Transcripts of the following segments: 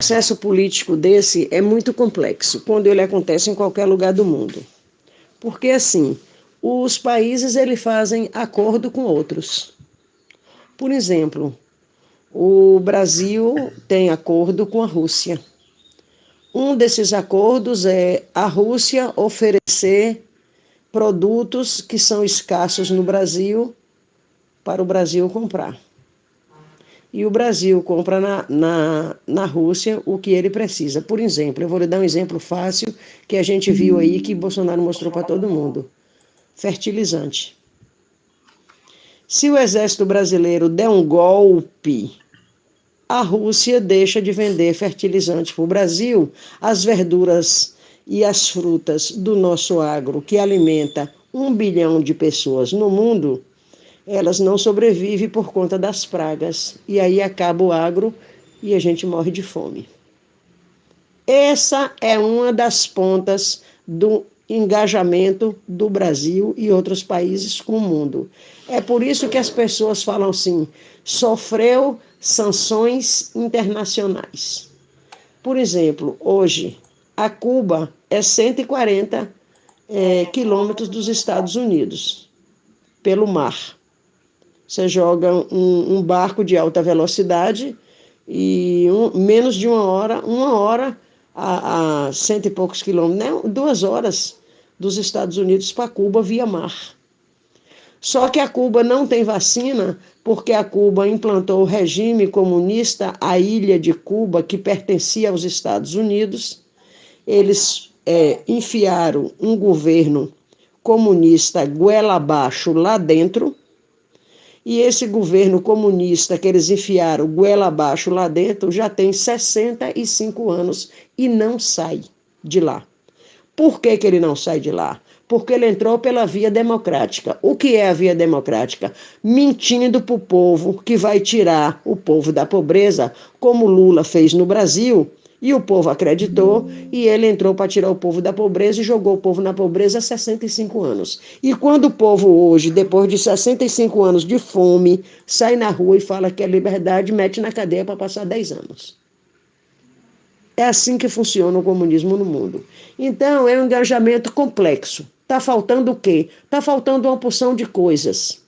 processo político desse é muito complexo, quando ele acontece em qualquer lugar do mundo. Porque, assim, os países eles fazem acordo com outros. Por exemplo, o Brasil tem acordo com a Rússia. Um desses acordos é a Rússia oferecer produtos que são escassos no Brasil para o Brasil comprar. E o Brasil compra na Rússia o que ele precisa. Por exemplo, eu vou lhe dar um exemplo fácil que a gente viu aí, que Bolsonaro mostrou para todo mundo. Fertilizante. Se o exército brasileiro der um golpe, a Rússia deixa de vender fertilizante para o Brasil. As verduras e as frutas do nosso agro, que alimenta 1 bilhão de pessoas no mundo, elas não sobrevivem por conta das pragas. E aí acaba o agro e a gente morre de fome. Essa é uma das pontas do engajamento do Brasil e outros países com o mundo. É por isso que as pessoas falam assim, sofreu sanções internacionais. Por exemplo, hoje, a Cuba é 140 quilômetros dos Estados Unidos, pelo mar. Você joga um barco de alta velocidade e menos de uma hora a 100 e poucos quilômetros, né? 2 horas dos Estados Unidos para Cuba via mar. Só que a Cuba não tem vacina porque a Cuba implantou o regime comunista, a ilha de Cuba, que pertencia aos Estados Unidos. Eles enfiaram um governo comunista goela abaixo lá dentro. E esse governo comunista que eles enfiaram goela abaixo lá dentro já tem 65 anos e não sai de lá. Por que ele não sai de lá? Porque ele entrou pela via democrática. O que é a via democrática? Mentindo para o povo que vai tirar o povo da pobreza, como Lula fez no Brasil, e o povo acreditou, e ele entrou para tirar o povo da pobreza e jogou o povo na pobreza há 65 anos. E quando o povo hoje, depois de 65 anos de fome, sai na rua e fala que é liberdade, mete na cadeia para passar 10 anos. É assim que funciona o comunismo no mundo. Então, é um engajamento complexo. Está faltando o quê? Está faltando uma porção de coisas.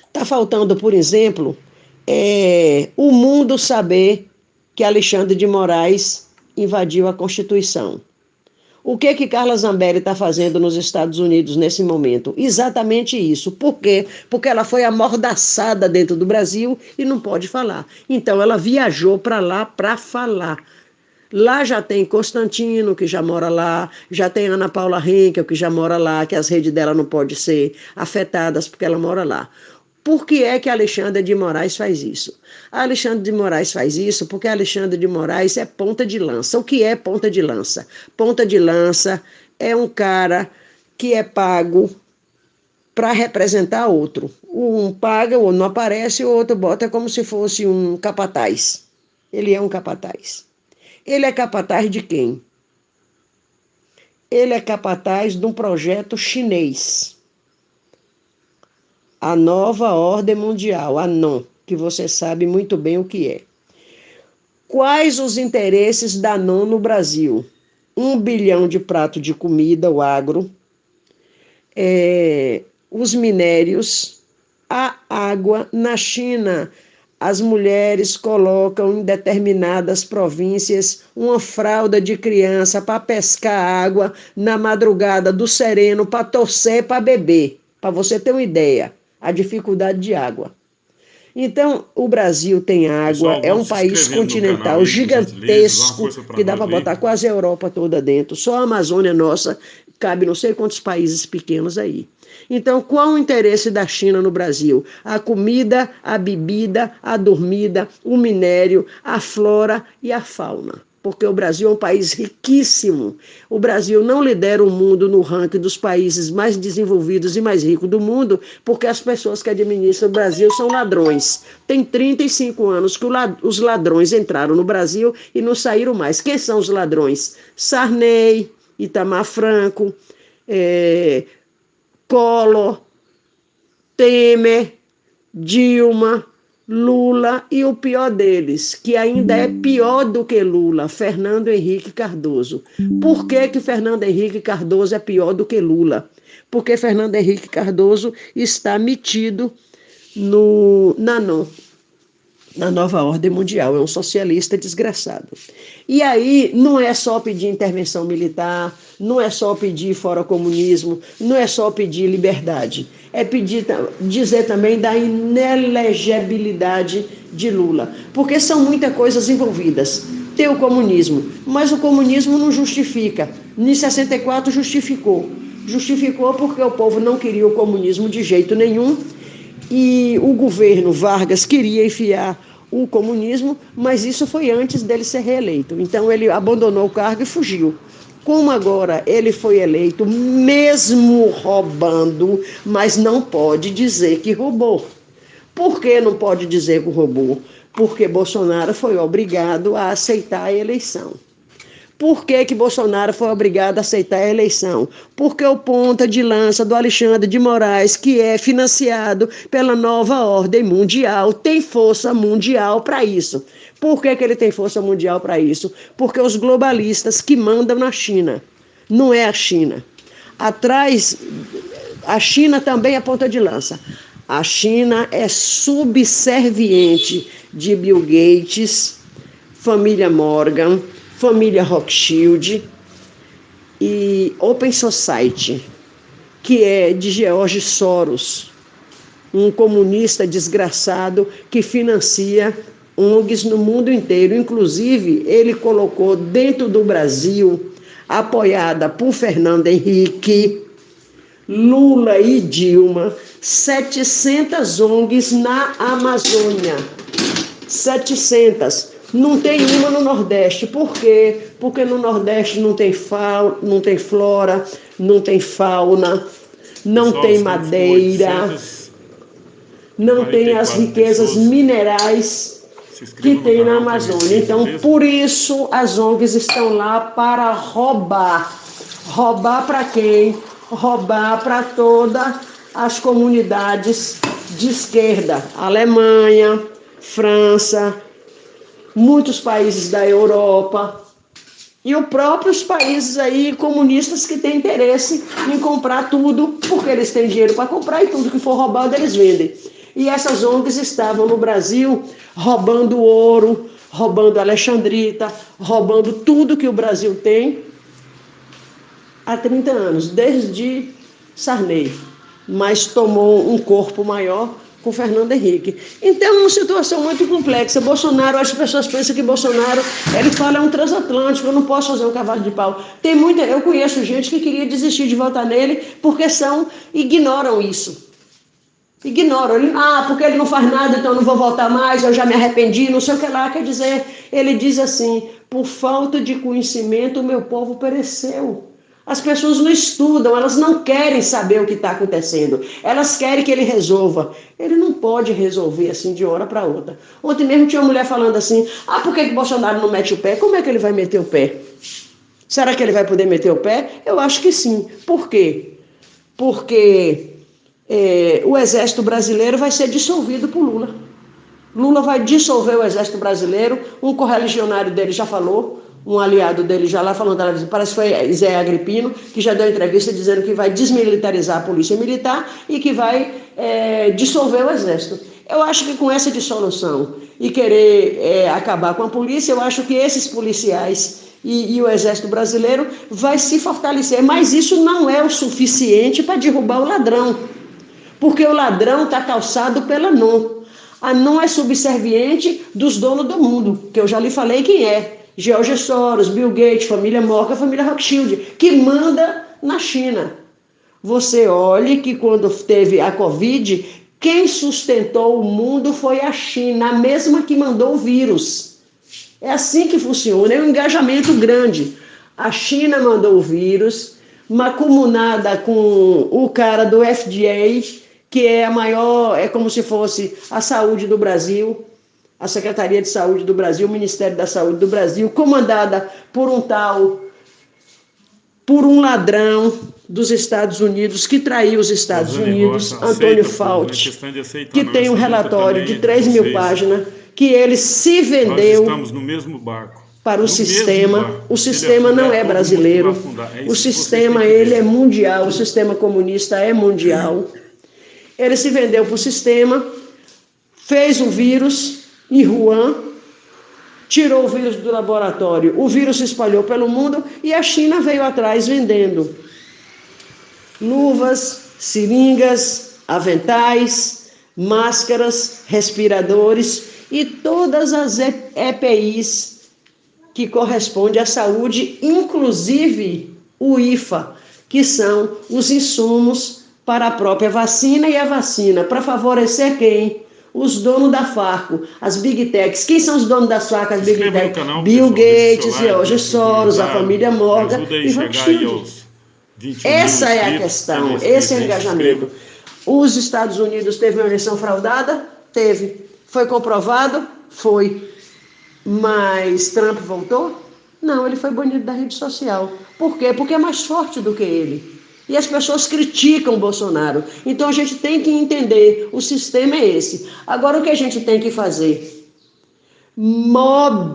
Está faltando, por exemplo, o mundo saber que Alexandre de Moraes invadiu a Constituição. O que Carla Zambelli está fazendo nos Estados Unidos nesse momento? Exatamente isso. Por quê? Porque ela foi amordaçada dentro do Brasil e não pode falar. Então, ela viajou para lá para falar. Lá já tem Constantino, que já mora lá, já tem Ana Paula Henkel, que já mora lá, que as redes dela não podem ser afetadas porque ela mora lá. Por que é que Alexandre de Moraes faz isso? Alexandre de Moraes faz isso porque Alexandre de Moraes é ponta de lança. O que é ponta de lança? Ponta de lança é um cara que é pago para representar outro. Um paga, o outro não aparece, o outro bota como se fosse um capataz. Ele é um capataz. Ele é capataz de quem? Ele é capataz de um projeto chinês. A Nova Ordem Mundial, a ANON, que você sabe muito bem o que é. Quais os interesses da ANON no Brasil? 1 bilhão de prato de comida, o agro, os minérios, a água. Na China, as mulheres colocam em determinadas províncias uma fralda de criança para pescar água na madrugada do sereno, para torcer, para beber. Para você ter uma ideia, a dificuldade de água. Então, o Brasil tem água, é um país continental gigantesco, que dá para botar quase a Europa toda dentro. Só a Amazônia nossa cabe não sei quantos países pequenos aí. Então, qual o interesse da China no Brasil? A comida, a bebida, a dormida, o minério, a flora e a fauna. Porque o Brasil é um país riquíssimo. O Brasil não lidera o mundo no ranking dos países mais desenvolvidos e mais ricos do mundo, porque as pessoas que administram o Brasil são ladrões. Tem 35 anos que os ladrões entraram no Brasil e não saíram mais. Quem são os ladrões? Sarney, Itamar Franco, Collor, Temer, Dilma, Lula e o pior deles, que ainda é pior do que Lula, Fernando Henrique Cardoso. Por que que Fernando Henrique Cardoso é pior do que Lula? Porque Fernando Henrique Cardoso está metido na nova ordem mundial, é um socialista desgraçado. E aí não é só pedir intervenção militar, não é só pedir fora comunismo, não é só pedir liberdade, é dizer também da inelegibilidade de Lula, porque são muitas coisas envolvidas. Tem o comunismo, mas o comunismo não justifica. Em 64 justificou porque o povo não queria o comunismo de jeito nenhum. E o governo Vargas queria enfiar o comunismo, mas isso foi antes dele ser reeleito. Então ele abandonou o cargo e fugiu. Como agora ele foi eleito, mesmo roubando, mas não pode dizer que roubou. Por que não pode dizer que roubou? Porque Bolsonaro foi obrigado a aceitar a eleição. Por que que Bolsonaro foi obrigado a aceitar a eleição? Porque o ponta de lança do Alexandre de Moraes, que é financiado pela nova ordem mundial, tem força mundial para isso. Por que que ele tem força mundial para isso? Porque os globalistas que mandam na China, não é a China. Atrás, a China também é ponta de lança. A China é subserviente de Bill Gates, família Morgan, família Rothschild e Open Society, que é de George Soros, um comunista desgraçado que financia ONGs no mundo inteiro. Inclusive, ele colocou dentro do Brasil, apoiada por Fernando Henrique, Lula e Dilma, 700 ONGs na Amazônia. 700. Não tem uma no Nordeste. Por quê? Porque no Nordeste não tem flora, não tem fauna, não tem madeira, não tem as riquezas minerais que tem na Amazônia. Então, por isso, as ONGs estão lá para roubar. Roubar para quem? Roubar para todas as comunidades de esquerda. Alemanha, França, muitos países da Europa e os próprios países aí comunistas que têm interesse em comprar tudo, porque eles têm dinheiro para comprar e tudo que for roubado eles vendem. E essas ONGs estavam no Brasil roubando ouro, roubando alexandrita, roubando tudo que o Brasil tem há 30 anos, desde Sarney, mas tomou um corpo maior com Fernando Henrique. Então, é uma situação muito complexa. Bolsonaro, as pessoas pensam que Bolsonaro, ele fala, é um transatlântico, eu não posso fazer um cavalo de pau. Eu conheço gente que queria desistir de votar nele porque ignoram isso. Ignoram. Porque ele não faz nada, então eu não vou votar mais, eu já me arrependi, não sei o que lá. Quer dizer, ele diz assim, por falta de conhecimento o meu povo pereceu. As pessoas não estudam, elas não querem saber o que está acontecendo. Elas querem que ele resolva. Ele não pode resolver assim de uma hora para outra. Ontem mesmo tinha uma mulher falando assim, por que Bolsonaro não mete o pé? Como é que ele vai meter o pé? Será que ele vai poder meter o pé? Eu acho que sim. Por quê? Porque o Exército Brasileiro vai ser dissolvido por Lula. Lula vai dissolver o Exército Brasileiro, um correligionário dele já falou, um aliado dele já lá falando, parece que foi Zé Agripino, que já deu entrevista dizendo que vai desmilitarizar a polícia militar e que vai dissolver o Exército. Eu acho que com essa dissolução e querer acabar com a polícia, eu acho que esses policiais e o Exército Brasileiro vai se fortalecer, mas isso não é o suficiente para derrubar o ladrão, porque o ladrão está calçado pela ANON. A ANON é subserviente dos donos do mundo, que eu já lhe falei quem é. George Soros, Bill Gates, família Morgan, família Rothschild, que manda na China. Você olhe que quando teve a Covid, quem sustentou o mundo foi a China, a mesma que mandou o vírus. É assim que funciona, é um engajamento grande. A China mandou o vírus, macumunada com o cara do FDA, que é a maior, é como se fosse a saúde do Brasil, a Secretaria de Saúde do Brasil, o Ministério da Saúde do Brasil, comandada por um tal por um ladrão dos Estados Unidos que traiu os Estados Unidos, Antônio Fauci, que tem um relatório de 3.000 páginas, que ele se vendeu para o sistema. O sistema não é brasileiro, o sistema ele é mundial, o sistema comunista é mundial. Ele se vendeu para o sistema, fez um vírus em Wuhan, tirou o vírus do laboratório, o vírus se espalhou pelo mundo e a China veio atrás vendendo luvas, seringas, aventais, máscaras, respiradores e todas as EPIs que correspondem à saúde, inclusive o IFA, que são os insumos para a própria vacina e a vacina, para favorecer quem? Os donos da Farco, as Big Techs. Quem são os donos das Farco, as Big Techs? Bill Gates, George Soros, a família Morgan e Rothschild. Essa é a questão, esse é o engajamento. Os Estados Unidos teve uma eleição fraudada? Teve. Foi comprovado? Foi. Mas Trump voltou? Não, ele foi banido da rede social. Por quê? Porque é mais forte do que ele. E as pessoas criticam o Bolsonaro. Então a gente tem que entender, o sistema é esse. Agora o que a gente tem que fazer? Mobilização.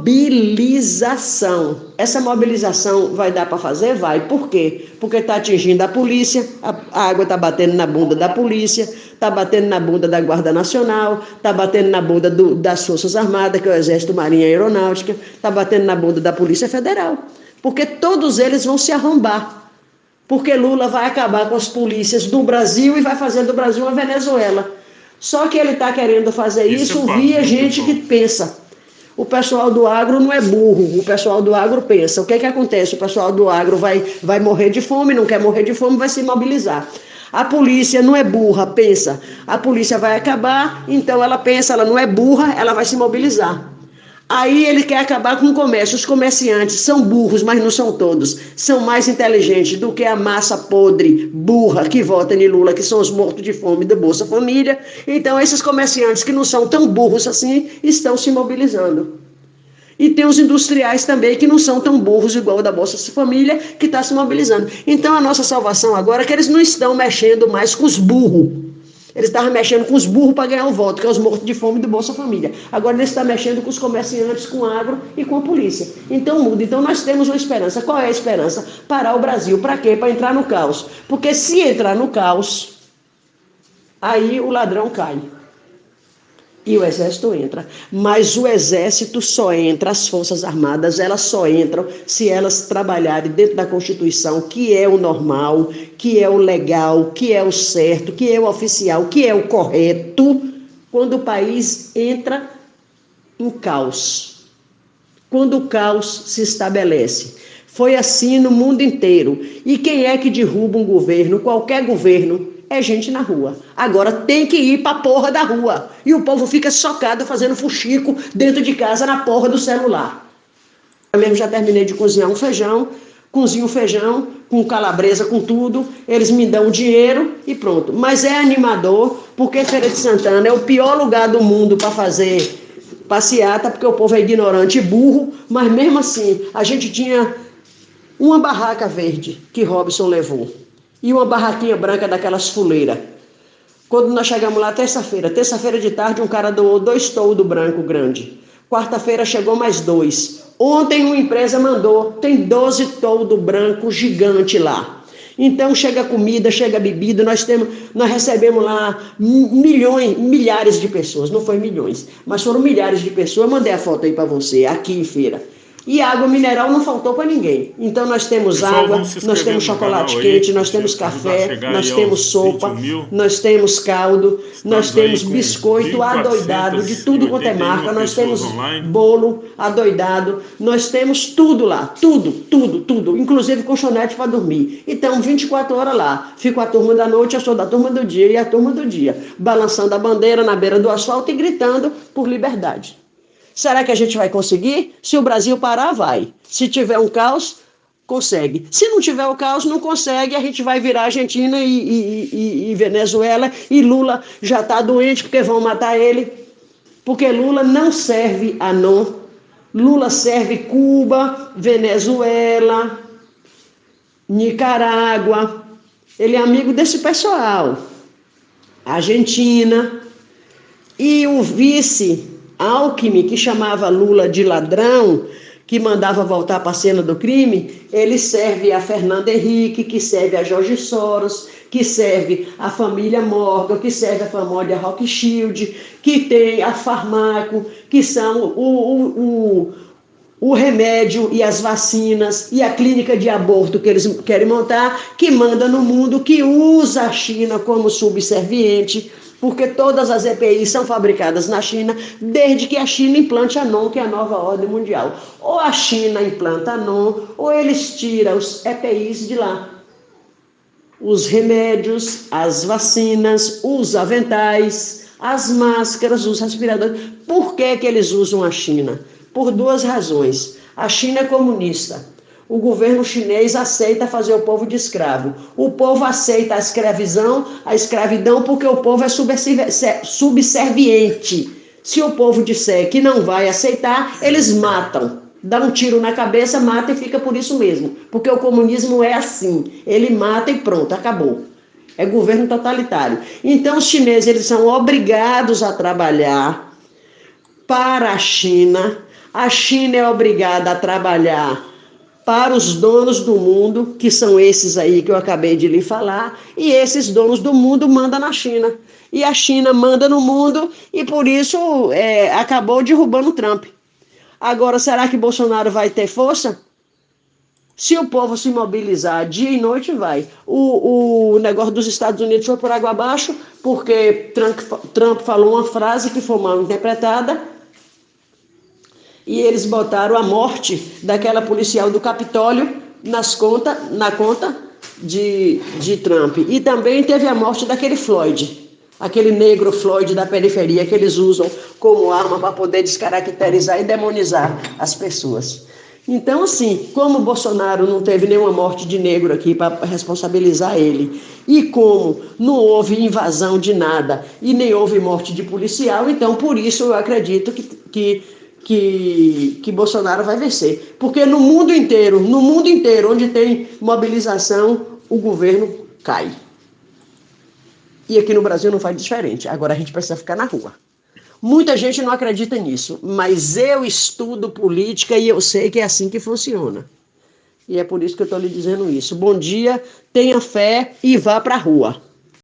Essa mobilização vai dar para fazer? Vai. Por quê? Porque está atingindo a polícia, a água está batendo na bunda da polícia, está batendo na bunda da Guarda Nacional, está batendo na bunda das Forças Armadas, que é o Exército, Marinha e Aeronáutica, está batendo na bunda da Polícia Federal. Porque todos eles vão se arrombar. Porque Lula vai acabar com as polícias do Brasil e vai fazer do Brasil uma Venezuela. Só que ele está querendo fazer isso via gente que pensa. O pessoal do agro não é burro, o pessoal do agro pensa. O que acontece? O pessoal do agro vai morrer de fome, não quer morrer de fome, vai se mobilizar. A polícia não é burra, pensa. A polícia vai acabar, então ela pensa, ela não é burra, ela vai se mobilizar. Aí ele quer acabar com o comércio. Os comerciantes são burros, mas não são todos. São mais inteligentes do que a massa podre, burra, que vota em Lula, que são os mortos de fome da Bolsa Família. Então, esses comerciantes que não são tão burros assim, estão se mobilizando. E tem os industriais também, que não são tão burros igual o da Bolsa Família, que está se mobilizando. Então, a nossa salvação agora é que eles não estão mexendo mais com os burros. Eles estavam mexendo com os burros para ganhar o voto, que é os mortos de fome do Bolsa Família. Agora eles estão mexendo com os comerciantes, com o agro e com a polícia. Então muda. Então nós temos uma esperança. Qual é a esperança? Parar o Brasil. Para quê? Para entrar no caos. Porque se entrar no caos, aí o ladrão cai. E o exército entra. Mas o exército só entra, as forças armadas, elas só entram se elas trabalharem dentro da Constituição, que é o normal, que é o legal, que é o certo, que é o oficial, que é o correto, quando o país entra em caos. Quando o caos se estabelece. Foi assim no mundo inteiro. E quem é que derruba um governo, qualquer governo? É gente na rua. Agora tem que ir pra porra da rua. E o povo fica chocado fazendo fuxico dentro de casa na porra do celular. Eu mesmo já terminei de cozinhar um feijão, cozinho o feijão com calabresa, com tudo. Eles me dão o dinheiro e pronto. Mas é animador, porque Feira de Santana é o pior lugar do mundo para fazer passeata, porque o povo é ignorante e burro. Mas mesmo assim, a gente tinha uma barraca verde que Robson levou. E uma barraquinha branca daquelas fuleiras. Quando nós chegamos lá, terça-feira de tarde, um cara doou 2 toldos branco grande. Quarta-feira chegou mais 2. Ontem uma empresa mandou, tem 12 toldos branco gigante lá. Então chega comida, chega bebida, nós recebemos lá milhares de pessoas, não foi milhões, mas foram milhares de pessoas. Eu mandei a foto aí para você, aqui em feira. E água mineral não faltou para ninguém. Então nós temos água, nós temos chocolate quente, nós temos café, nós temos sopa, nós temos caldo, nós temos biscoito adoidado, de tudo quanto é marca, nós temos bolo adoidado, nós temos tudo lá, tudo, inclusive colchonete para dormir. Então 24 horas lá, fico a turma da noite, eu sou da turma do dia e a turma do dia, balançando a bandeira na beira do asfalto e gritando por liberdade. Será que a gente vai conseguir? Se o Brasil parar, vai. Se tiver um caos, consegue. Se não tiver o caos, não consegue. A gente vai virar Argentina e Venezuela. E Lula já está doente porque vão matar ele. Porque Lula não serve a não. Lula serve Cuba, Venezuela, Nicarágua, ele é amigo desse pessoal. Argentina. E o vice Alckmin, que chamava Lula de ladrão, que mandava voltar para a cena do crime, ele serve a Fernando Henrique, que serve a Jorge Soros, que serve a família Morgan, que serve a família Rothschild, que tem a Farmaco, que são o remédio e as vacinas e a clínica de aborto que eles querem montar, que manda no mundo, que usa a China como subserviente, porque todas as EPIs são fabricadas na China, desde que a China implante a NOM, que é a nova ordem mundial. Ou a China implanta a NOM, ou eles tiram os EPIs de lá. Os remédios, as vacinas, os aventais, as máscaras, os respiradores. Por que eles usam a China? Por duas razões. A China é comunista. O governo chinês aceita fazer o povo de escravo. O povo aceita a escravidão porque o povo é subserviente. Se o povo disser que não vai aceitar, eles matam. Dá um tiro na cabeça, mata e fica por isso mesmo. Porque o comunismo é assim. Ele mata e pronto, acabou. É governo totalitário. Então os chineses eles são obrigados a trabalhar para a China. A China é obrigada a trabalhar para os donos do mundo, que são esses aí que eu acabei de lhe falar, e esses donos do mundo mandam na China. E a China manda no mundo e por isso acabou derrubando o Trump. Agora, será que Bolsonaro vai ter força? Se o povo se mobilizar dia e noite, vai. O negócio dos Estados Unidos foi por água abaixo, porque Trump falou uma frase que foi mal interpretada, e eles botaram a morte daquela policial do Capitólio na conta de Trump. E também teve a morte daquele Floyd, aquele negro Floyd da periferia que eles usam como arma para poder descaracterizar e demonizar as pessoas. Então, assim, como o Bolsonaro não teve nenhuma morte de negro aqui para responsabilizar ele, e como não houve invasão de nada e nem houve morte de policial, então por isso eu acredito que Bolsonaro vai vencer. Porque no mundo inteiro onde tem mobilização, o governo cai. E aqui no Brasil não faz diferente. Agora a gente precisa ficar na rua. Muita gente não acredita nisso, mas eu estudo política e eu sei que é assim que funciona. E é por isso que eu estou lhe dizendo isso. Bom dia, tenha fé e vá para a rua.